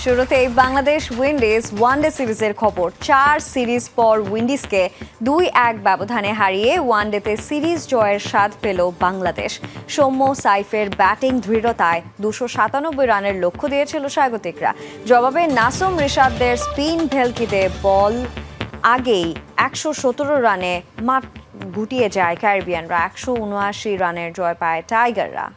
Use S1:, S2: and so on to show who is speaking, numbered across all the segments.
S1: শুরুতেই Bangladesh Windies one day সিরিজের খবর। 4 সিরিজ পর উইন্ডিজকে 2-1 ব্যবধানে হারিয়ে ওয়ানডেতে সিরিজ জয়ের স্বাদ পেল বাংলাদেশ। সৌম্য সাইফের ব্যাটিং দৃঢ়তায় 297 রানের লক্ষ্য দিয়েছিল স্বাগতিকরা। জবাবে নাসুম রিশাদদের স্পিন ভেলকিতে বল আগেই 117 রানে মাঠ গুটিয়ে যায় ক্যারিবিয়ানরা। 179 রানের জয় পায় টাইগাররা।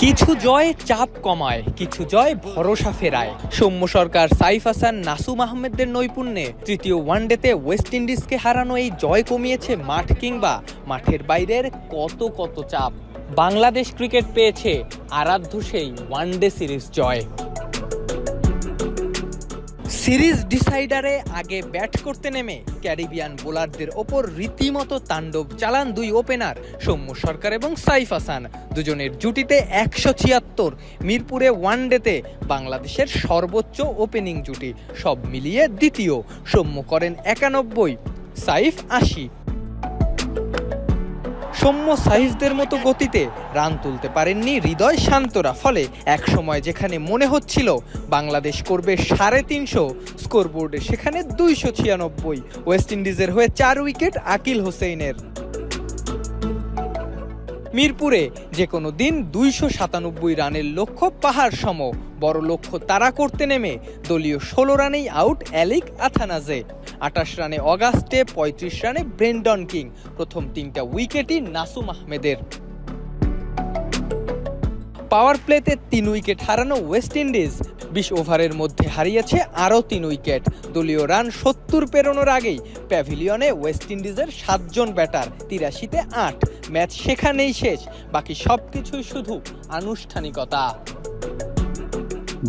S2: কিছু জয় চাপ কমায়, কিছু জয় ভরসা ফেরায়। সৌম্য সরকার, সাইফ হাসান, নাসুম আহমেদদের নৈপুণ্যে তৃতীয় ওয়ানডেতে ওয়েস্ট ইন্ডিজকে হারানো এই জয় কমিয়েছে মাঠ কিংবা মাঠের বাইরের কত কত চাপ। বাংলাদেশ ক্রিকেট পেয়েছে আরাধ্য সেই ওয়ানডে সিরিজ জয়। সিরিজ ডিসাইডারে আগে ব্যাট করতে নেমে ক্যারিবিয়ান বোলারদের ওপর রীতিমতো তাণ্ডব চালান দুই ওপেনার সৌম্য সরকার এবং সাইফ হাসান। দুজনের জুটিতে 176, মিরপুরে ওয়ানডেতে বাংলাদেশের সর্বোচ্চ ওপেনিং জুটি। সব মিলিয়ে দ্বিতীয়। সৌম্য করেন 91, সাইফ 80। সৌম্য সাইফদের মতো গতিতে রান তুলতে পারেননি হৃদয় শান্তরা। ফলে এক সময় যেখানে মনে হচ্ছিল বাংলাদেশ করবে 350, স্কোরবোর্ডে সেখানে 296। ওয়েস্ট ইন্ডিজের হয়ে 4 উইকেট আকিল হোসেইনের। মিরপুরে যে কোনো দিন 297 রানের লক্ষ্য পাহাড় সম। বড় লক্ষ্য তাড়া করতে নেমে দলীয় 16 রানেই আউট অ্যালিক আথানাজে। 28 রানে অগাস্টে, 35 রানে ব্রেন্ডন কিং। প্রথম 3টা উইকেটই নাসুম আহমেদের। পাওয়ার প্লেতে 3 উইকেট হারানো ওয়েস্ট ইন্ডিজ 20 ওভারের মধ্যে হারিয়েছে আরও 3 উইকেট। দলীয় রান 70 পেরোনোর আগেই প্যাভিলিয়নে ওয়েস্ট ইন্ডিজের 7 জন ব্যাটার, 83-তে 8। ম্যাচ সেখানেই শেষ, বাকি সবকিছুই শুধু আনুষ্ঠানিকতা।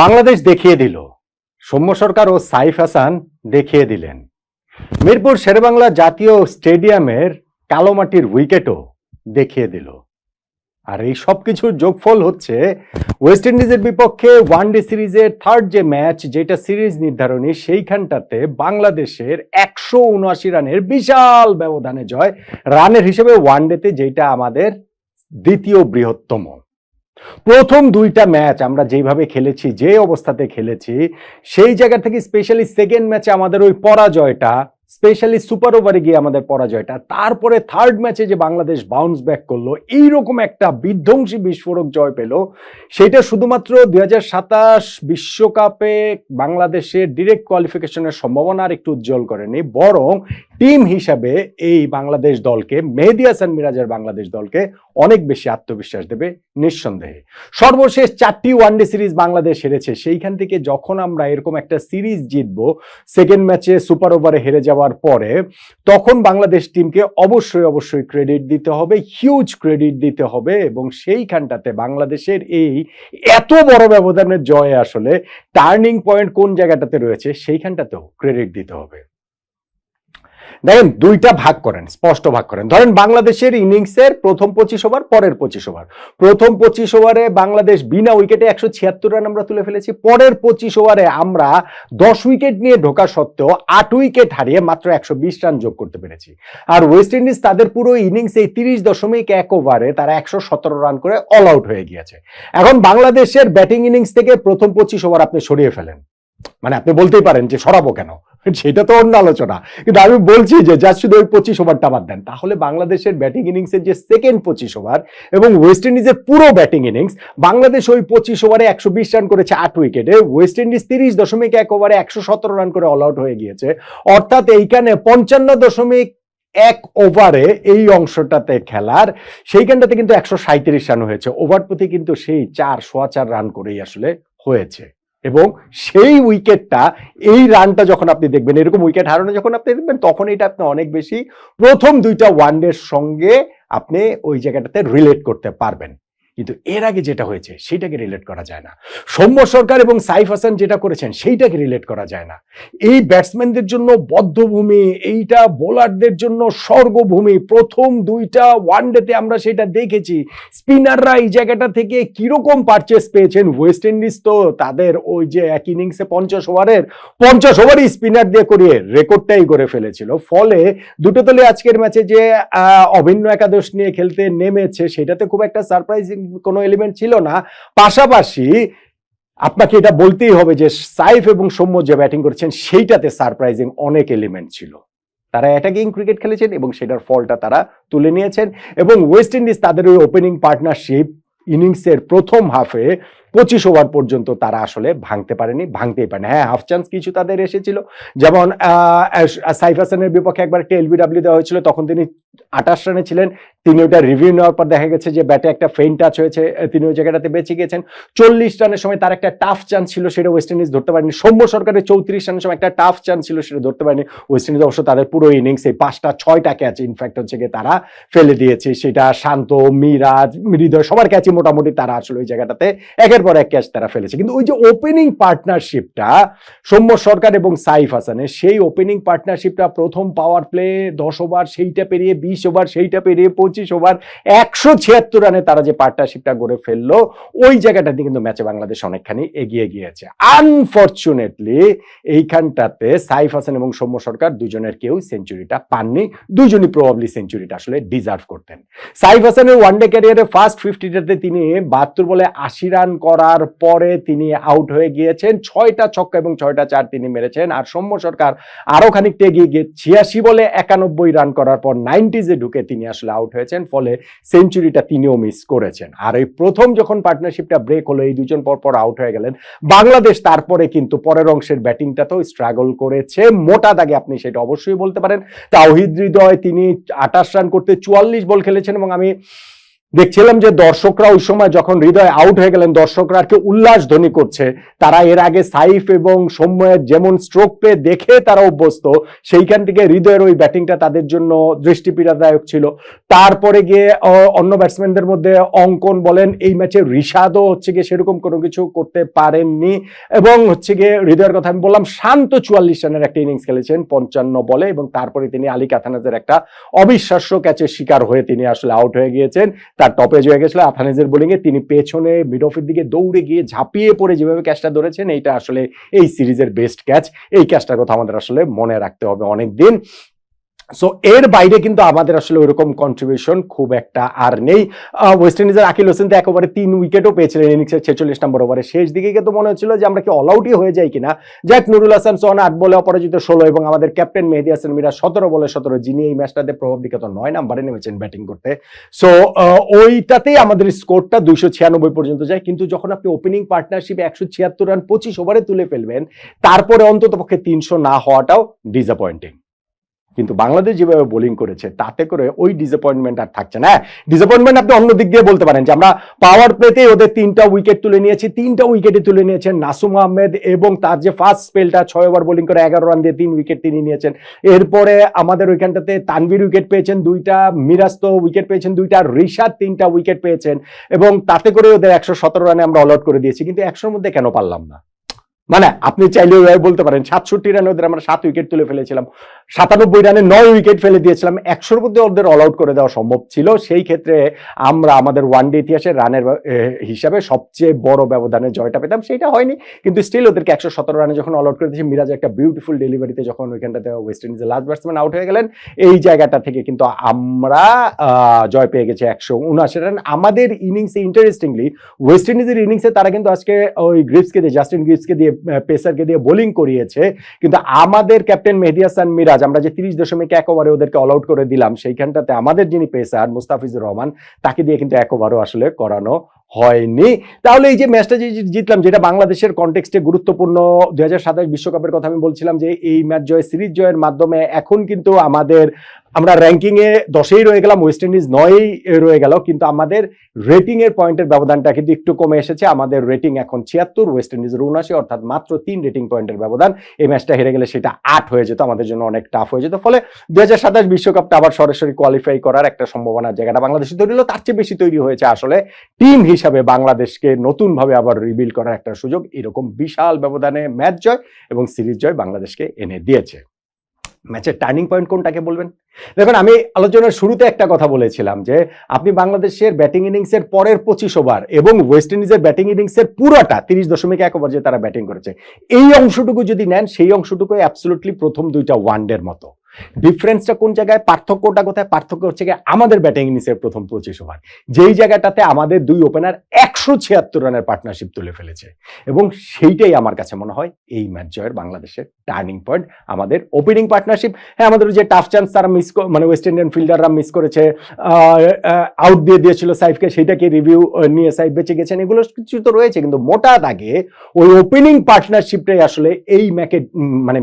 S3: বাংলাদেশ দেখিয়ে দিল, সৌম্য সরকার ও সাইফ হাসান দেখিয়ে দিলেন। মিরপুর শেরেবাংলা জাতীয় স্টেডিয়ামের কালোমাটির উইকেটও দেখিয়ে দিল। আর এই সবকিছুর যোগফল হচ্ছে ওয়েস্ট ইন্ডিজের বিপক্ষে ওয়ানডে সিরিজের থার্ড যে ম্যাচ, যেটা সিরিজ নির্ধারণী, সেইখানটাতে বাংলাদেশের 179 রানের বিশাল ব্যবধানে জয়। রানের হিসেবে ওয়ানডেতে যেটা আমাদের দ্বিতীয় বৃহত্তম। প্রথম 2টা ম্যাচ আমরা যেভাবে খেলেছি, যে অবস্থাতে খেলেছি, সেই জায়গা থেকে স্পেশালি সেকেন্ড ম্যাচে আমাদের ওই পরাজয়টা, স্পেশালি সুপার ওভারে গিয়ে আমাদের পরাজয়টা, তারপরে থার্ড ম্যাচে যে বাংলাদেশ বাউন্স ব্যাক করলো, এইরকম একটা বিধ্বংসী বিস্ফোরক জয় পেল, সেটা শুধুমাত্র 2027 বিশ্বকাপে বাংলাদেশের ডিরেক্ট কোয়ালিফিকেশনের সম্ভাবনা আর একটু উজ্জ্বল করেনি, বরং টিম হিসাবে এই বাংলাদেশ দলকে, মেহেদী হাসান মিরাজের বাংলাদেশ দলকে অনেক বেশি আত্মবিশ্বাস দেবে নিঃসন্দেহে। সর্বশেষ 4টি ওয়ানডে সিরিজ বাংলাদেশ হেরেছে। সেইখান থেকে যখন আমরা এরকম একটা সিরিজ জিতবো সেকেন্ড ম্যাচে সুপার ওভারে হেরে যাওয়ার পরে, তখন বাংলাদেশ টিমকে অবশ্যই ক্রেডিট দিতে হবে, হিউজ ক্রেডিট দিতে হবে। এবং সেইখানটাতে বাংলাদেশের এই এত বড় ব্যবধানের জয়ে আসলে টার্নিং পয়েন্ট কোন জায়গাটাতে রয়েছে, সেইখানটাতেও ক্রেডিট দিতে হবে। দেখেন, 2টা ভাগ করেন, স্পষ্ট ভাগ করেন। ধরেন বাংলাদেশের ইনিংসের প্রথম 25 ওভার, পরের 25 ওভার। প্রথম 25 ওভারে বাংলাদেশ বিনা উইকেটে 176 রান আমরা তুলে ফেলেছি। পরের 25 ওভারে আমরা 10 উইকেট নিয়ে ঢোকা সত্ত্বেও 8 উইকেট হারিয়ে মাত্র 120 রান যোগ করতে পেরেছি। আর ওয়েস্ট ইন্ডিজ তাদের পুরো ইনিংসে 30.1 ওভারে তারা 117 রান করে অল আউট হয়ে গিয়েছে। এখন বাংলাদেশের ব্যাটিং ইনিংস থেকে প্রথম 25 ওভার আপনি সরিয়ে ফেলেন, মানে আপনি বলতেই পারেন যে সরাবো কেন, সেটা তো অন্য আলোচনা, কিন্তু আমি বলছি যে যা শুধু ওই 25 ওভারটা বাদ দেন, তাহলে বাংলাদেশের ব্যাটিং ইনিংসের যে সেকেন্ড 25 ওভার এবং ওয়েস্ট ইন্ডিজের পুরো ব্যাটিং ইনিংস, বাংলাদেশ ওই 25 ওভারে 120 রান করেছে 8 উইকেটে, ওয়েস্ট ইন্ডিজ 30.1 ওভারে 117 রান করে অল আউট হয়ে গিয়েছে। অর্থাৎ এইখানে 55.1 ওভারে এই অংশটাতে খেলার, সেইখানটাতে কিন্তু 137 রান হয়েছে। ওভার প্রতি কিন্তু সেই 4.25 রান করেই আসলে হয়েছে। এবং সেই উইকেটটা, এই রানটা যখন আপনি দেখবেন, এরকম উইকেট হারানো যখন আপনি দেখবেন, তখন এটা আপনি অনেক বেশি প্রথম 2টা ওয়ানডের সঙ্গে আপনি ওই জায়গাটাতে রিলেট করতে পারবেন। কিন্তু এর আগে যেটা হয়েছে সেইটাকে রিলেট করা যায় না। সৌম্য সরকার এবং সাইফ হাসান যেটা করেছেন সেইটাকে রিলেট করা যায় না। এই ব্যাটসম্যানদের জন্য বদ্ধভূমি, এইটা বোলারদের জন্য স্বর্গভূমি। প্রথম দুইটা ওয়ানডেতে আমরা সেটা দেখেছি। স্পিনাররা এই জায়গাটা থেকে কিরকম পারচেস পেয়েছেন। ওয়েস্ট ইন্ডিজ তো তাদের ওই যে এক ইনিংসে 50 ওভারই স্পিনার দিয়ে করিয়ে রেকর্ডটাই করে ফেলেছিল। ফলে দুটো দলে আজকের ম্যাচে যে অভিন্ন একাদশ নিয়ে খেলতে নেমেছে সেটাতে খুব একটা সারপ্রাইজিং কোনো এলিমেন্ট ছিল না। পাশাপাশি আপনাকে এটা বলতেই হবে যে সাইফ এবং সৌম্য যে ব্যাটিং করেছেন সেইটাতে সারপ্রাইজিং অনেক এলিমেন্ট ছিল। তারা অ্যাটাকিং ক্রিকেট খেলেছেন এবং সেটার ফলটা তারা তুলে নিয়েছেন। এবং ওয়েস্ট ইন্ডিজ তাদের ওই ওপেনিং পার্টনারশিপ ইনিংসের প্রথম হাফে 25 ওভার পর্যন্ত তারা আসলে ভাঙতেই পারেনি। হ্যাঁ, হাফ চান্স কিছু তাদের এসেছিল, যেমন সাইফ হাসানের বিপক্ষে একবার একটা এলবিডব্লিউ দেওয়া হয়েছিল, তখন তিনি 28 রানে ছিলেন। তিনি ওটা রিভিউ নেওয়ার পর দেখা গেছে যে ব্যাটে একটা ফেইন টাচ হয়েছে, তিনি ওই জায়গাটাতে বেঁচে গেছেন। 40 রানের সময় তার একটা টাফ চান্স ছিল, সেটা ওয়েস্ট ইন্ডিজ ধরতে পারেনি। সৌম্য সরকারের 34 রানের সময় একটা টাফ চান্স ছিল, সেটা ধরতে পারেনি ওয়েস্ট ইন্ডিজ। অবশ্য তাদের পুরো ইনিংস এই 5টা-6টা ক্যাচ ইনফ্যাক্ট হচ্ছে গিয়ে তারা ফেলে দিয়েছে। সেটা শান্ত, মিরাজ, হৃদয় সবার ক্যাচই মোটামুটি তারা আসলে ওই জায়গাটাতে একের পর এক ক্যাচ তারা ফেলেছে। কিন্তু ওই যে ওপেনিং পার্টনারশিপটা সৌম্য সরকার এবং সাইফ হাসানের, সেই ওপেনিং পার্টনারশিপটা প্রথম পাওয়ার প্লে 10 ওভার, সেইটা পেরিয়ে 20 ওভার, সেইটা পেরিয়ে 25 ওভার, 176 রানে তারা যে পার্টনারশিপটা গড়ে ফেললো, ওই জায়গাটাতে কিন্তু ম্যাচে বাংলাদেশ অনেকখানি এগিয়ে গিয়েছে। আনফরচুনেটলি এইখানটাতে সাইফ হাসান এবং সৌম্য সরকার দুজনের কেউ সেঞ্চুরিটা পাননি। দুজনই প্রবাবলি সেঞ্চুরিটা আসলে ডিজার্ভ করতেন। সাইফ হাসানের ওয়ানডে ক্যারিয়ারে ফার্স্ট 50টাতে তিনি 72 বলে 80 রান করার পরে তিনি আউট হয়ে গিয়েছেন। 6টা ছক্কা এবং 6টা চার তিনি মেরেছেন। আর সৌম্য সরকার আরো খানিকটা এগিয়ে গিয়ে 86 বলে 91 রান করার পর 90s-এ ঢুকে তিনি আসলে আউট হয়েছেন। ফলে সেঞ্চুরিটা তিনিও মিস করেছেন। আর এই প্রথম যখন পার্টনারশিপটা ব্রেক হলো, এই দুজন পর আউট হয়ে গেলেন বাংলাদেশ। তারপরে কিন্তু পরের অংশের ব্যাটিংটাতেও স্ট্রাগল করেছে মোটা দাগে, আপনি সেটা অবশ্যই বলতে পারেন। তাওহিদ হৃদয় তিনি 28 রান করতে 44 বল খেলেছেন এবং আমি দেখছিলাম যে দর্শকরা ওই সময় যখন হৃদয় আউট হয়ে গেলেন, দর্শকরা আর কি উল্লাস ধ্বনি করছে। তারা এর আগে সাইফ এবং সৌম্যের যেমন স্ট্রোক প্লে দেখে তারা অভ্যস্ত, সেইখান থেকে হৃদয়ের ওই ব্যাটিংটা তাদের জন্য দৃষ্টিপীড়াদায়ক ছিল। তারপরে গিয়ে অন্য ব্যাটসম্যানদের মধ্যে অঙ্কন বলেন, এই ম্যাচে ঋষাদও হচ্ছে গিয়ে সেরকম কোনো কিছু করতে পারেননি। এবং হচ্ছে গিয়ে হৃদয়ের কথা আমি বললাম, শান্ত 44 রানের একটা ইনিংস খেলেছেন 55 বলে, এবং তারপরে তিনি আলী কাথানাজের একটা অবিশ্বাস্য ক্যাচের শিকার হয়ে তিনি আসলে আউট হয়ে গিয়েছেন। তার টপে হয়ে গেছিল আথানেজের বোলিং এ, তিনি পেছনে মিড অফের দিকে দৌড়ে গিয়ে ঝাঁপিয়ে পড়ে যেভাবে ক্যাচটা ধরেছেন, এইটা আসলে এই সিরিজের বেস্ট ক্যাচ। এই ক্যাচটার কথা আমাদের আসলে মনে রাখতে হবে অনেকদিন। সো এর বাইরে কিন্তু আমাদের আসলে ওইরকম কন্ট্রিবিউশন খুব একটা আর নেই। ওয়েস্ট ইন্ডিজের আকিল হোসেন তো একেবারে 3 উইকেটও পেয়েছিলেন ইনিংসের 46 নম্বর ওভারে। শেষ দিকে কিন্তু মনে হচ্ছিল যে আমরা কি অল আউটই হয়ে যাই কিনা। যাক, নুরুল হাসান সোহান 8 বলে অপরাজিত 16 এবং আমাদের ক্যাপ্টেন মেহেদী হাসান মিরাজ 17 বলে 17, যিনি এই ম্যাচটাতে প্রভাবলিগত 9 নম্বরে নেমেছেন ব্যাটিং করতে। সো ওইটাতেই আমাদের স্কোরটা 296 পর্যন্ত যায়। কিন্তু যখন আপনি ওপেনিং পার্টনারশিপে 176 রান 25 ওভারে তুলে ফেলবেন, তারপরে অন্তত পক্ষে 300 না হওয়াটাও ডিসঅ্যাপয়েন্টিং। কিন্তু বাংলাদেশ যেভাবে বোলিং করেছে তাতে করে ওই ডিসঅ্যাপয়েন্টমেন্ট আর থাকছে না। ডিসঅ্যাপয়েন্টমেন্ট আপনি অন্য দিক দিয়ে বলতে পারেন যে আমরা পাওয়ার প্লেতে ওদের 3টা উইকেট তুলে নিয়েছি। 3টা উইকেটে তুলে নিয়েছেন নাসুম আহমেদ, এবং তার যে ফার্স্ট স্পেলটা 6 ওভার বোলিং করে 11 রান দিয়ে 3 উইকেট তিনি নিয়েছেন। এরপরে আমাদের ওইখানটাতে তানভীর উইকেট পেয়েছেন 2টা, মিরাজ তো উইকেট পেয়েছেন 2টা, ঋষাদ 3টা উইকেট পেয়েছেন, এবং তাতে করে ওদের 117 রানে আমরা অল আউট করে দিয়েছি। কিন্তু 100-র মধ্যে কেন পারলাম না? মানে আপনি চাইলে বলতে পারেন 67 রানে ওদের আমরা 7 উইকেট তুলে ফেলেছিলাম, 97 রানে 9 উইকেট ফেলে দিয়েছিলাম, 100-র মধ্যে ওদের অল আউট করে দেওয়া সম্ভব ছিল। সেই ক্ষেত্রে আমরা আমাদের ওয়ানডে ইতিহাসে রানের হিসাবে সবচেয়ে বড় ব্যবধানে জয়টা পেতাম, সেটা হয়নি। কিন্তু স্টিল ওদেরকে 117 রানে যখন অল আউট করে দিয়েছি, মিরাজ একটা বিউটিফুল ডেলিভারিতে যখন ওইখানটাতে ওয়েস্ট ইন্ডিজের লাস্ট ব্যাটসম্যান আউট হয়ে গেলেন, এই জায়গাটা থেকে কিন্তু আমরা জয় পেয়ে গেছি 179 রান। আমাদের ইনিংসে ইন্টারেস্টিংলি ওয়েস্ট ইন্ডিজের ইনিংসে তারা কিন্তু আজকে ওই গ্রিপসকে দিয়ে, জাস্টিন গ্রিপসকে দিয়ে, পেসারকে দিয়ে বোলিং করিয়েছে। কিন্তু আমাদের ক্যাপ্টেন মেহেদী হাসান মিরাজ, আমরা যে 30.1 ওভারে ওদেরকে অল আউট করে দিলাম, সেইখানটাতে আমাদের যিনি পেসার মুস্তাফিজুর রহমান, তাকে দিয়ে কিন্তু 1 ওভারও আসলে করানো হয়নি। তাহলে এই যে ম্যাচটা যে জিতলাম, যেটা বাংলাদেশের কনটেক্সটে গুরুত্বপূর্ণ, 2027 বিশ্বকাপের কথা আমি বলছিলাম যে এই ম্যাচ জয়, সিরিজ জয়ের মাধ্যমে এখন কিন্তু আমরা র্যাঙ্কিং এ 10এই রয়ে গেলাম, ওয়েস্ট ইন্ডিজ 9এই রয়ে গেল, কিন্তু আমাদের রেটিং এর পয়েন্টের ব্যবধানটা কিন্তু একটু কমে এসেছে। আমাদের রেটিং এখন 76, ওয়েস্ট ইন্ডিজের 79, অর্থাৎ মাত্র 3 রেটিং পয়েন্টের ব্যবধান। এই ম্যাচটা হেরে গেলে সেটা 8 হয়ে যেত, আমাদের জন্য অনেক টাফ হয়ে যেত। ফলে 2027 বিশ্বকাপটা আবার সরাসরি কোয়ালিফাই করার একটা সম্ভাবনার জায়গাটা বাংলাদেশে তৈরি হলো, তার চেয়ে বেশি তৈরি হয়েছে আসলে টিম হিসাবে বাংলাদেশকে নতুনভাবে আবার রিবিল্ড করার একটা সুযোগ এরকম বিশাল ব্যবধানে ম্যাচ জয় এবং সিরিজ জয় বাংলাদেশকে এনে দিয়েছে। ম্যাচের টার্নিং পয়েন্ট কোনটাকে বলবেন? দেখুন, আমি আলোচনার শুরুতে একটা কথা বলেছিলাম যে আপনি বাংলাদেশের ব্যাটিং ইনিংসের পরের 25 ওভার এবং ওয়েস্ট ইন্ডিজের ব্যাটিং ইনিংসের পুরোটা 30.1 ওভার যে তারা ব্যাটিং করেছে, এই অংশটুকু যদি নেন সেই অংশটুকু অ্যাবসলুটলি প্রথম দুইটা ওয়ানডের মতো। ডিফারেন্সটা কোন জায়গায়, পার্থক্যটা কোথায়? পার্থক্য হচ্ছে গিয়ে আমাদের ব্যাটিং ইনিংসের প্রথম 25 ওভার, যেই জায়গাটাতে আমাদের দুই ওপেনার 176 রানের পার্টনারশিপ তুলে ফেলেছে, এবং সেইটাই আমার কাছে মনে হয় এই ম্যাচ জয়ের বাংলাদেশের টার্নিং পয়েন্ট। আমাদের ওপেনিং পার্টনারশিপ, হ্যাঁ আমাদের যে টাফ চান্স তারা মানে ওয়েস্ট ইন্ডিয়ান ফিল্ডাররা মিস করেছে, আউট দিয়ে দিয়েছিল সাইফকে, সেইটাকে রিভিউ নিয়ে সাইফ বেঁচে গেছেন, এগুলো কিছু তো রয়েছে, কিন্তু মোটা দাগে ওই ওপেনিং পার্টনারশিপটাই আসলে এই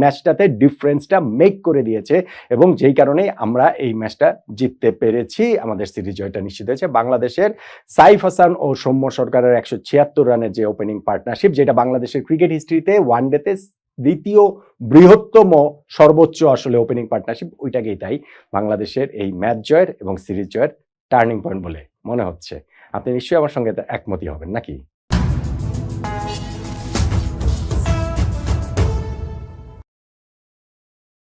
S3: ম্যাচটাতে ডিফারেন্সটা মেক করে দিয়েছে, এবং যেই কারণে আমরা এই ম্যাচটা জিততে পেরেছি। আমাদের সিরিজ জয়টা নিশ্চিত হয়েছে। বাংলাদেশের সাইফ হাসান ও সৌম্য সরকারের 176 রানের যে ওপেনিং পার্টনারশিপ, যেটা বাংলাদেশের ক্রিকেট হিস্ট্রিতে ওয়ানডেতে দ্বিতীয় বৃহত্তম সর্বোচ্চ আসলে ওপেনিং পার্টনারশিপ, ওইটাকেই তাই বাংলাদেশের এই ম্যাচ জয়ের এবং সিরিজ জয়ের টার্নিং পয়েন্ট বলে মনে হচ্ছে। আপনি নিশ্চয়ই আমার সঙ্গে একমতই হবেন নাকি?